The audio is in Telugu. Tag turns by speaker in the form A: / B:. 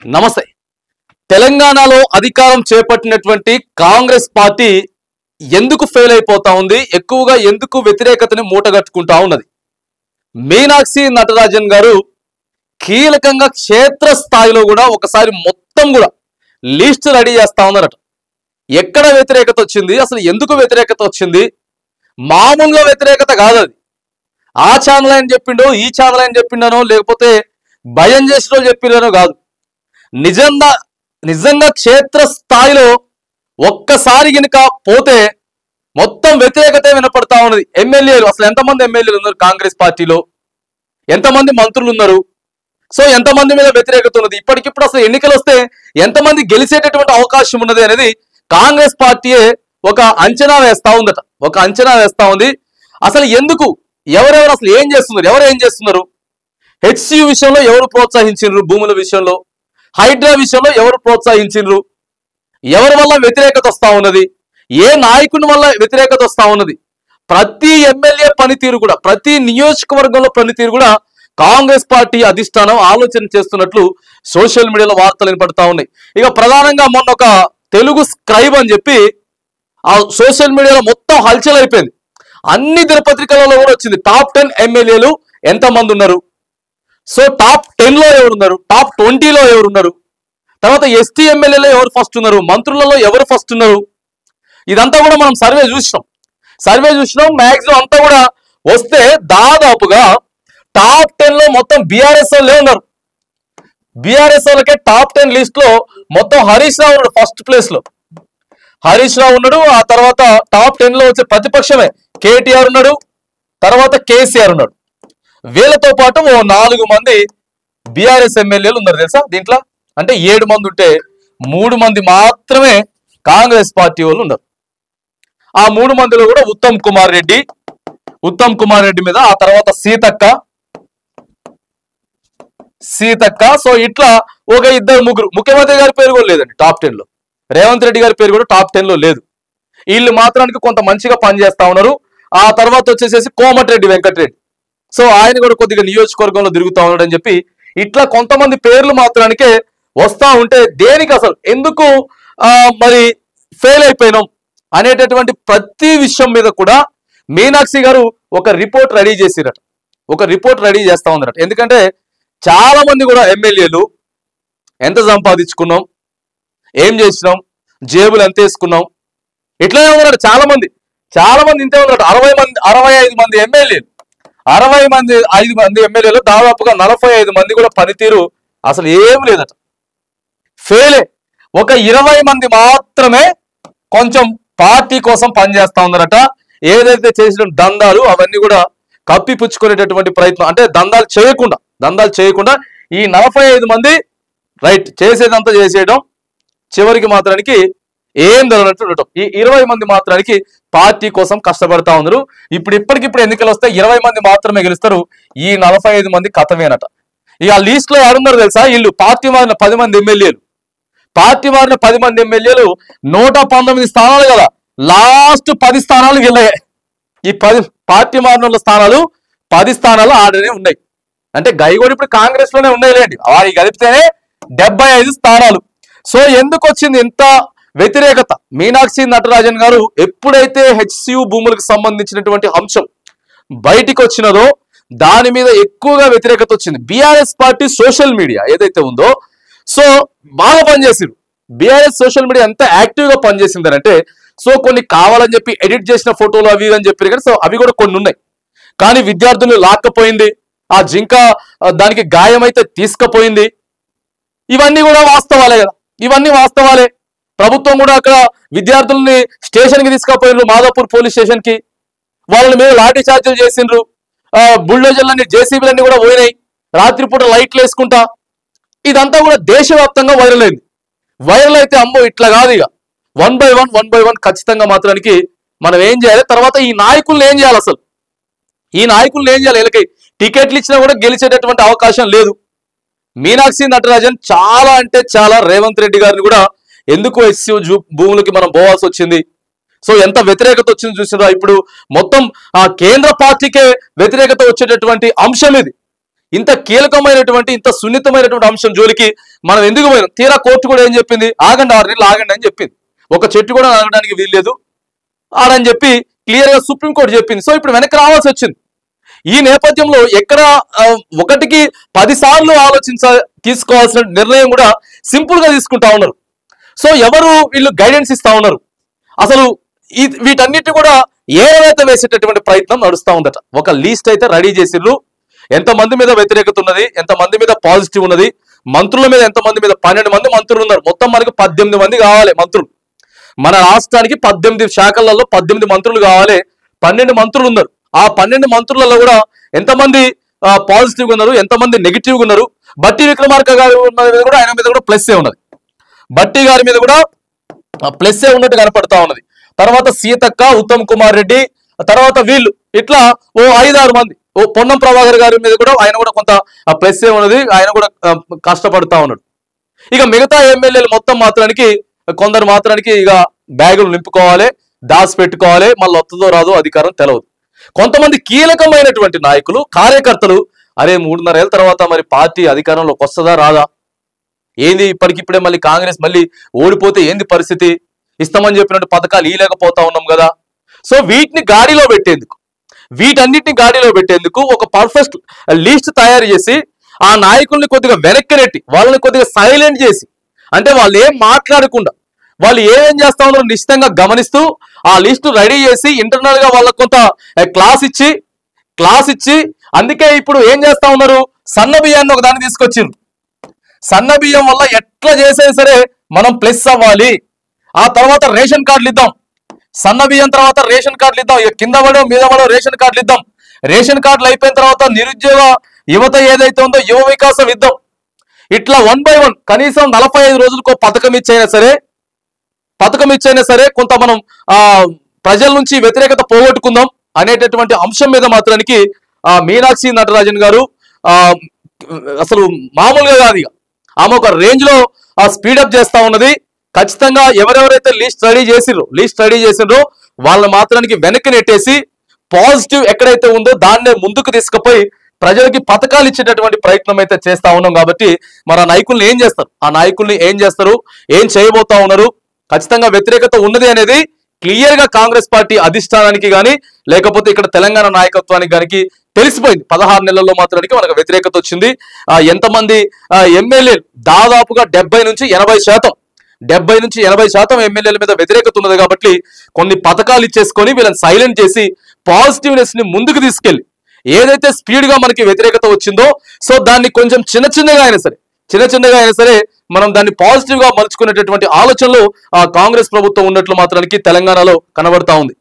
A: నమస్తే. తెలంగాణలో అధికారం చేపట్టినటువంటి కాంగ్రెస్ పార్టీ ఎందుకు ఫెయిల్ అయిపోతా ఉంది, ఎక్కువగా ఎందుకు వ్యతిరేకతని మూటగట్టుకుంటా ఉన్నది? మీనాక్షి నటరాజన్ గారు కీలకంగా క్షేత్ర స్థాయిలో కూడా ఒకసారి మొత్తం కూడా లిస్ట్ రెడీ చేస్తా ఉన్నారట. ఎక్కడ వ్యతిరేకత వచ్చింది, అసలు ఎందుకు వ్యతిరేకత వచ్చింది? మామూలుగా వ్యతిరేకత కాదు అది. ఆ ఛానల్ అని చెప్పిండో, ఈ ఛానల్ అని చెప్పిండనో, లేకపోతే భయం చేసినో చెప్పిండనో కాదు. నిజంగా క్షేత్ర స్థాయిలో ఒక్కసారి గినక పోతే మొత్తం వ్యతిరేకత వినపడతా ఉన్నది. ఎమ్మెల్యేలు అసలు ఎంతమంది ఎమ్మెల్యేలు ఉన్నారు కాంగ్రెస్ పార్టీలో, ఎంతమంది మంత్రులు ఉన్నారు, సో ఎంతమంది మీద వ్యతిరేకత ఉన్నది, ఇప్పటికిప్పుడు అసలు ఎన్నికలు వస్తే ఎంతమంది గెలిచేటటువంటి అవకాశం ఉన్నది అనేది కాంగ్రెస్ పార్టీయే ఒక అంచనా వేస్తా ఉందట. ఒక అంచనా వేస్తా ఉంది. అసలు ఎందుకు, ఎవరెవరు అసలు ఏం చేస్తున్నారు, ఎవరు ఏం చేస్తున్నారు, హెచ్సియు విషయంలో ఎవరు ప్రోత్సహించారు, భూముల విషయంలో హైడ్రా విషయంలో ఎవరు ప్రోత్సహించారు, ఎవరి వల్ల వ్యతిరేకత వస్తా ఉన్నది, ఏ నాయకుని వల్ల వ్యతిరేకత వస్తా ఉన్నది, ప్రతి ఎమ్మెల్యే పనితీరు కూడా, ప్రతి నియోజకవర్గంలో పనితీరు కూడా కాంగ్రెస్ పార్టీ అధిష్టానం ఆలోచన చేస్తున్నట్లు సోషల్ మీడియాలో వార్తలు వినపడతా ఉన్నాయి. ఇక ప్రధానంగా మొన్న ఒక తెలుగు స్క్రైబ్ అని చెప్పి ఆ సోషల్ మీడియాలో మొత్తం హల్చల్ అయిపోయింది. అన్ని దినపత్రికలలో కూడా వచ్చింది టాప్ 10 ఎమ్మెల్యేలు ఎంతమంది ఉన్నారు, సో టాప్ 10లో ఎవరున్నారు, టాప్ 20లో ఎవరున్నారు, తర్వాత ఎస్టీ ఎమ్మెల్యేలో ఎవరు ఫస్ట్ ఉన్నారు, మంత్రులలో ఎవరు ఫస్ట్ ఉన్నారు, ఇదంతా కూడా మనం సర్వే చూసినాం. మ్యాక్సిమం అంతా కూడా వస్తే దాదాపుగా టాప్ 10లో మొత్తం బీఆర్ఎస్ వాళ్ళే ఉన్నారు. బీఆర్ఎస్ వాళ్ళకే టాప్ 10 లిస్ట్ లో మొత్తం హరీష్ రావు ఉన్నాడు ఫస్ట్ ప్లేస్ లో. హరీష్ రావు ఉన్నాడు. ఆ తర్వాత టాప్ 10లో వచ్చే ప్రతిపక్షమే కేటీఆర్ ఉన్నాడు, తర్వాత కేసీఆర్ ఉన్నాడు. వీళ్ళతో పాటు ఓ 4 మంది బీఆర్ఎస్ ఎమ్మెల్యేలు ఉన్నారు తెలుసా దీంట్లో. అంటే 7 మంది ఉంటే 3 మంది మాత్రమే కాంగ్రెస్ పార్టీ వాళ్ళు ఉన్నారు. ఆ 3 మందిలో కూడా ఉత్తమ్ కుమార్ రెడ్డి మీద, ఆ తర్వాత సీతక్క, సో ఇట్లా ఒక 2-3. ముఖ్యమంత్రి గారి పేరు కూడా లేదండి టాప్ 10లో. రేవంత్ రెడ్డి గారి పేరు కూడా టాప్ 10లో లేదు. వీళ్ళు మాత్రానికి కొంత మంచిగా పనిచేస్తా ఉన్నారు. ఆ తర్వాత వచ్చేసేసి కోమటిరెడ్డి వెంకటరెడ్డి, సో ఆయన కూడా కొద్దిగా నియోజకవర్గంలో తిరుగుతా ఉన్నాడు అని చెప్పి ఇట్లా కొంతమంది పేర్లు మాత్రానికే వస్తా ఉంటే దేనికి అసలు ఎందుకు మరి ఫెయిల్ అయిపోయినాం అనేటటువంటి ప్రతి విషయం మీద కూడా మీనాక్షి గారు ఒక రిపోర్ట్ రెడీ చేస్తా ఉన్నారట. ఎందుకంటే చాలా మంది కూడా ఎమ్మెల్యేలు ఎంత సంపాదించుకున్నాం, ఏం చేసినాం, జేబులు ఎంత వేసుకున్నాం, ఇట్లానే ఉన్నాడు. చాలా మంది ఇంతే ఉన్నాడు. 65 మంది ఎమ్మెల్యేలు, 65 మంది ఎమ్మెల్యేలు దాదాపుగా 45 మంది కూడా పనితీరు అసలు ఏం లేదట, ఫెయిలే. ఒక 20 మంది మాత్రమే కొంచెం పార్టీ కోసం పనిచేస్తా ఉన్నారట. ఏదైతే చేసిన దందాలు అవన్నీ కూడా కప్పిపుచ్చుకునేటటువంటి ప్రయత్నం, అంటే దందాలు చేయకుండా ఈ 45 మంది రైట్ చేసేదంతా చేసేయడం, చివరికి మాత్రానికి ఏం జరగనట్టు ఉండటం. ఈ 20 మంది మాత్రానికి పార్టీ కోసం కష్టపడతా ఉన్నారు. ఇప్పటికిప్పుడు ఎన్నికలు వస్తే 20 మంది మాత్రమే గెలుస్తారు. ఈ 45 మంది కథమేనట. ఇక ఆ లిస్ట్ లో ఎవరున్నారు తెలుసా, వీళ్ళు పార్టీ మారిన 10 మంది ఎమ్మెల్యేలు. 119 స్థానాలు కదా, లాస్ట్ 10 స్థానాలు గెలయ్యాయి. ఈ 10 పార్టీ మారిన స్థానాలు 10 స్థానాలు ఆడనే ఉన్నాయి. అంటే గైగోడు ఇప్పుడు కాంగ్రెస్ లోనే ఉన్నాయిలేండి, వారికి కలిపితేనే 75 స్థానాలు. సో ఎందుకు వచ్చింది ఇంత వ్యతిరేకత? మీనాక్షి నటరాజన్ గారు ఎప్పుడైతే హెచ్సియు భూములకు సంబంధించినటువంటి అంశం బయటికి వచ్చినదో దాని మీద ఎక్కువగా వ్యతిరేకత వచ్చింది. బీఆర్ఎస్ పార్టీ సోషల్ మీడియా ఏదైతే ఉందో, సో బాగా పనిచేసింది. బీఆర్ఎస్ సోషల్ మీడియా ఎంత యాక్టివ్ గా పనిచేసిందనంటే, సో కొన్ని కావాలని చెప్పి ఎడిట్ చేసిన ఫోటోలు అవి అని చెప్పారు కానీ, సో అవి కూడా కొన్ని ఉన్నాయి. కానీ విద్యార్థులు లాక్కపోయింది, ఆ జింక దానికి గాయమైతే తీసుకుపోయింది. ఇవన్నీ కూడా వాస్తవాలే కదా, ఇవన్నీ వాస్తవాలే. ప్రభుత్వం కూడా అక్కడ విద్యార్థుల్ని స్టేషన్కి తీసుకుపోయినరు, మాదాపూర్ పోలీస్ స్టేషన్కి. వాళ్ళని మీద లాఠీ చార్జీలు చేసిండ్రు, బుల్డోజర్లన్నీ జేసీబీలన్నీ కూడా పోయినాయి, రాత్రిపూట లైట్లు వేసుకుంటా. ఇదంతా కూడా దేశవ్యాప్తంగా వైరల్ అయింది. వైరల్ అయితే అమ్మో ఇట్లా కాదు, ఇక 1 by 1 ఖచ్చితంగా మాత్రానికి మనం ఏం చేయాలి, తర్వాత ఈ నాయకుల్ని ఏం చేయాలి, అసలు ఈ నాయకుల్ని ఏం చేయాలి, వీళ్ళకి టికెట్లు ఇచ్చినా కూడా గెలిచేటటువంటి అవకాశం లేదు. మీనాక్షి నటరాజన్ చాలా అంటే చాలా రేవంత్ రెడ్డి గారిని కూడా ఎందుకు హెచ్సియు భూములకి మనం పోవాల్సి వచ్చింది, సో ఎంత వ్యతిరేకత వచ్చింది చూసినా. ఇప్పుడు మొత్తం ఆ కేంద్ర పార్టీకే వ్యతిరేకత వచ్చేటటువంటి అంశం ఇది. ఇంత కీలకమైనటువంటి ఇంత సున్నితమైనటువంటి అంశం జోలికి మనం ఎందుకు పోయినాం? తీరా కోర్టు కూడా ఏం చెప్పింది? ఆగండి, 6 నెలలు ఆగండి అని చెప్పింది. ఒక చెట్టు కూడా ఆగడానికి వీల్లేదు ఆడని చెప్పి క్లియర్ గా సుప్రీంకోర్టు చెప్పింది. సో ఇప్పుడు వెనక్కి రావాల్సి వచ్చింది. ఈ నేపథ్యంలో ఎక్కడ ఒకటికి 10 సార్లు తీసుకోవాల్సిన నిర్ణయం కూడా సింపుల్ గా తీసుకుంటా ఉన్నారు. సో ఎవరు వీళ్ళు గైడెన్స్ ఇస్తా ఉన్నారు? అసలు వీటన్నిటి కూడా ఏవైతే వేసేటటువంటి ప్రయత్నం నడుస్తూ ఉందట. ఒక లిస్ట్ అయితే రెడీ చేసిర్రు. ఎంతమంది మీద వ్యతిరేకత ఉన్నది, ఎంతమంది మీద పాజిటివ్ ఉన్నది, మంత్రుల మీద ఎంతమంది మీద 12 మంది మంత్రులు ఉన్నారు. మొత్తం మనకి 18 మంది కావాలి మంత్రులు. మన రాష్ట్రానికి 18 శాఖలలో 18 మంత్రులు కావాలి. 12 మంత్రులు ఉన్నారు. ఆ 12 మంత్రులలో కూడా ఎంతమంది పాజిటివ్ ఉన్నారు, ఎంతమంది నెగిటివ్ ఉన్నారు. బట్టి విక్రమార్క గారి మీద కూడా ఆయన మీద కూడా ప్లస్ ఏ ఉన్నది. బట్టి గారి మీద కూడా ప్లస్ ఏ ఉన్నట్టు కనపడతా ఉన్నది. తర్వాత సీతక్క, ఉత్తమ్ కుమార్ రెడ్డి, తర్వాత వీళ్ళు ఇట్లా ఓ 5-6 మంది. ఓ పొన్నం ప్రభాకర్ గారి మీద కూడా ఆయన కూడా కొంత ప్లస్ ఏ ఉన్నది. ఆయన కూడా కష్టపడతా ఉన్నాడు. ఇక మిగతా ఎమ్మెల్యేలు మొత్తం మాత్రానికి కొందరు మాత్రానికి ఇక బ్యాగులు నింపుకోవాలి, దాచి పెట్టుకోవాలి. మళ్ళీ వస్తుందో రాదో అధికారం తెలవదు. కొంతమంది కీలకమైనటువంటి నాయకులు, కార్యకర్తలు అరే 3.5 ఏళ్ళ తర్వాత మరి పార్టీ అధికారంలోకి వస్తుందా రాదా, ఏంది ఇప్పటికిప్పుడే మళ్ళీ కాంగ్రెస్ మళ్ళీ ఓడిపోతే ఏంది పరిస్థితి, ఇస్తామని చెప్పినట్టు పథకాలు ఇలేకపోతా ఉన్నాం కదా. సో వీటిని గాడిలో పెట్టేందుకు, వీటన్నిటిని గాడిలో పెట్టేందుకు ఒక పర్ఫెక్ట్ లిస్ట్ తయారు చేసి ఆ నాయకుల్ని కొద్దిగా వెనక్కి నెట్టి వాళ్ళని కొద్దిగా సైలెంట్ చేసి, అంటే వాళ్ళు ఏం మాట్లాడకుండా వాళ్ళు ఏమేం చేస్తా ఉన్నారో నిశ్చితంగా గమనిస్తూ ఆ లిస్టు రెడీ చేసి ఇంటర్నల్ గా వాళ్ళకు కొంత క్లాస్ ఇచ్చి అందుకే ఇప్పుడు ఏం చేస్తా ఉన్నారు, సన్న బియ్యాన్ని ఒక దాన్ని తీసుకొచ్చిండ్రు. సన్న బియ్యం వల్ల ఎట్లా చేసినా సరే మనం ప్లస్ అవ్వాలి. ఆ తర్వాత రేషన్ కార్డులు ఇద్దాం. సన్న బియ్యం తర్వాత రేషన్ కార్డులు ఇద్దాం. ఇక కింద పడో మీద పడో రేషన్ కార్డులు ఇద్దాం. రేషన్ కార్డులు అయిపోయిన తర్వాత నిరుద్యోగ యువత ఏదైతే ఉందో యువ వికాసం ఇద్దాం. ఇట్లా 1 by 1 కనీసం 45 రోజులకు పథకం ఇచ్చైనా సరే కొంత మనం ప్రజల నుంచి వ్యతిరేకత పోగొట్టుకుందాం అనేటటువంటి అంశం మీద మాత్రానికి మీనాక్షి నటరాజన్ గారు అసలు మామూలుగా కాదు. ఇక ఆమె ఒక రేంజ్ లో స్పీడప్ చేస్తా ఉన్నది. ఖచ్చితంగా ఎవరెవరైతే లిస్ట్ రెడీ చేసిండ్రో వాళ్ళని మాత్రానికి వెనక్కి నెట్టేసి పాజిటివ్ ఎక్కడైతే ఉందో దాన్నే ముందుకు తీసుకుపోయి ప్రజలకి పథకాలు ఇచ్చేటటువంటి ప్రయత్నం అయితే చేస్తా ఉన్నాం. కాబట్టి మరి ఆ నాయకుల్ని ఏం చేస్తారు, ఏం చేయబోతా ఉన్నారు, ఖచ్చితంగా వ్యతిరేకత ఉన్నది అనేది క్లియర్ గా కాంగ్రెస్ పార్టీ అధిష్టానానికి కానీ లేకపోతే ఇక్కడ తెలంగాణ నాయకత్వానికి కానీ తెలిసిపోయింది. 16 నెలల్లో మాత్రానికి మనకు వ్యతిరేకత వచ్చింది. ఎంతమంది ఎమ్మెల్యేలు దాదాపుగా 70 నుంచి 80% ఎమ్మెల్యేల మీద వ్యతిరేకత ఉన్నది. కాబట్టి కొన్ని పథకాలు ఇచ్చేసుకొని వీళ్ళని సైలెంట్ చేసి పాజిటివ్నెస్ ని ముందుకు తీసుకెళ్లి ఏదైతే స్పీడ్ గా మనకి వ్యతిరేకత వచ్చిందో సో దాన్ని కొంచెం చిన్నగా అయినా సరే మనం దాన్ని పాజిటివ్ గా మలుచుకునేటటువంటి ఆలోచనలు కాంగ్రెస్ ప్రభుత్వం ఉన్నట్లు మాత్రానికి తెలంగాణలో కనబడతా ఉంది.